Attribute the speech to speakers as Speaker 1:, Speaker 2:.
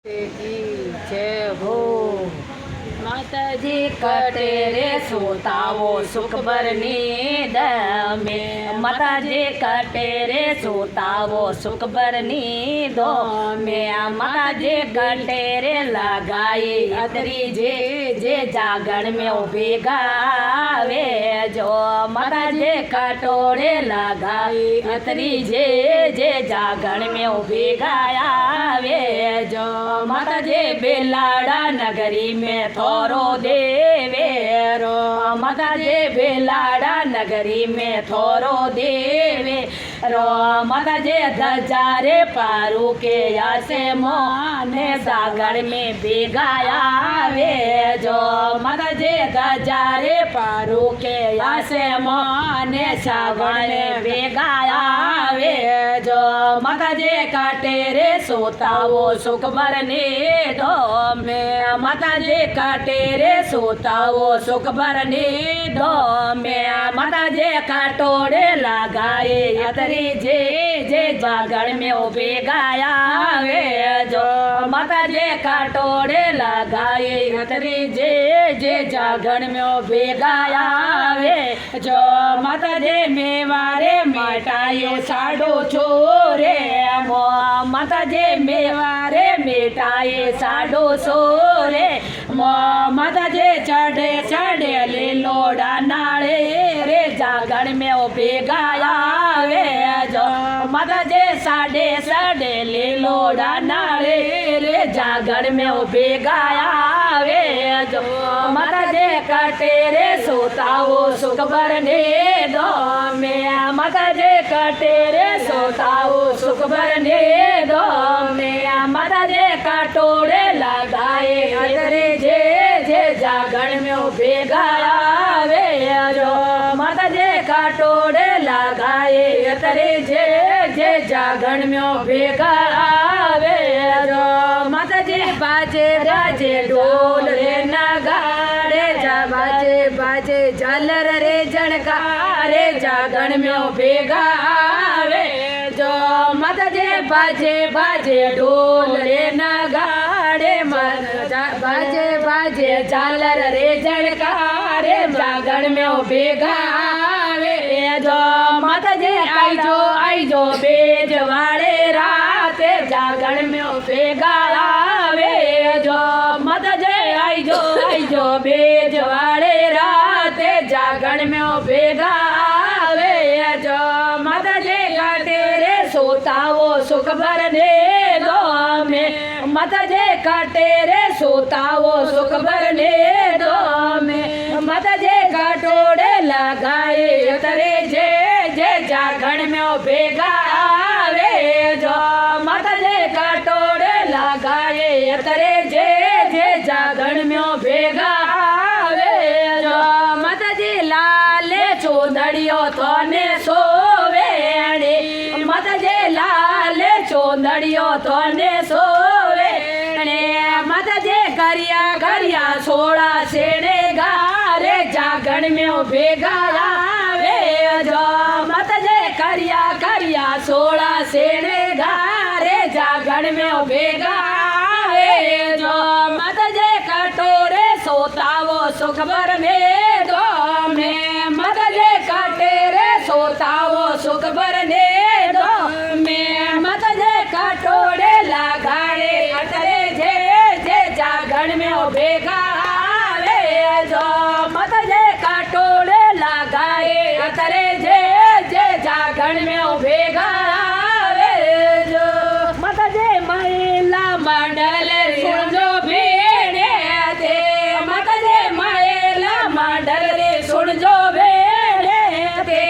Speaker 1: की जय हो।
Speaker 2: माताजी कटे रे सोताओ सुख नींद में। माताजी कटे रे सोताओ सुख नींद में। माताजी कटे रे लगाई अतरी जे जे जागरण में उभी गावे जो। माताजी कटोरे लगाई अतरी जे जे जागरण में उभी गायावे जो। माताजी बेलाड़ा नगरी में थोरो देवे रो। माताजी बेलाड़ा नगरी में थोरो देवे रो। माताजी धजारे पारू के आसे मोने सागर में बेगायावे जो। माताजी धजारे पारू के आसे मोने सागर में बेगायावे जो। माताजी काटे रे सोताओ सुख भरने दो में। माताजी काटे रे सोताओ सुख भरने दो में। माताजी काटोरे लगाए अतरी जे जे जागरण में उभे गाया वे जो। माताजी काटोरे लगाए अतरी जे जे जागरण में उभे गाया वे जो। माताजी मेवारे मटायो साडो छोरे मो। माताजी मेवारे मिटाए साडो सोरे मो। माताजी चढ़े चढ़े ले लोड़ा नाले रे जागरण में उभे गाया वे जो। माताजी साडे साडे ले लोड़ा नाले रे जागरण में उभे गाया वे जो। माताजी कटे रे सोताओ सुख भरने दो में। माताजी कटे रे सोताओ सुख भरने दो में। माताजी कटोरे लगाए अतरे जे जे जागरण में उभे गाया वे जो। माताजी कटोरे लगाए अतरे जे जे जागरण में उभे गाया वे जो। माताजी बाजे बाजे ढोल रे नगाड़े जा। बाजे बाजे झालर रे झणकारे जागरण में उभे गावे जो। माताजी बाजे बाजे ढोल रे नगाड़े बाजे बाजे झालर रे झणकारे जागरण में उभे गावे जो। माताजी आई जो बेज वाले राते जागरण में उभे गावे जो। माताजी आई जो बेज वाले राते जागरण में उभे गावे जो। माताजी काटे रे सोताओ सुख भरने दो में। माताजी काटे रे सोताओ सुख भरने दो में। माताजी काटोड़े लगाए अतरे जे जे जागरण में उभे गावे जो। माताजी काटोड़े लगाए अतरे जे जे जागरण में उभे गावे जो। माताजी लाले चोंदड़ियो थोने सोवे रे। माताजी लाले चोंदड़ियो थोने सोवे रे। माताजी गरिया गरिया सोड़ा सेने गारे जागरण में उभे गावे जो। माताजी गरिया गरिया सोड़ा सेने गारे जागरण में उभे गावे जो। माताजी कटोरे सोताओ सुख भरने दो में। माताजी काटे रे सोताओ सुख भरने दो में। माताजी कटोरे लगाए अतरे जे जे जागरण में उभे गावे जो। माताजी कटोरे लगाए अतरे जे जे जागरण में उभे गावे जो। माताजी महिला मंडल सुनजो भेड़े दे। माताजी महिला मंडल रे सुनजो भेड़े दे।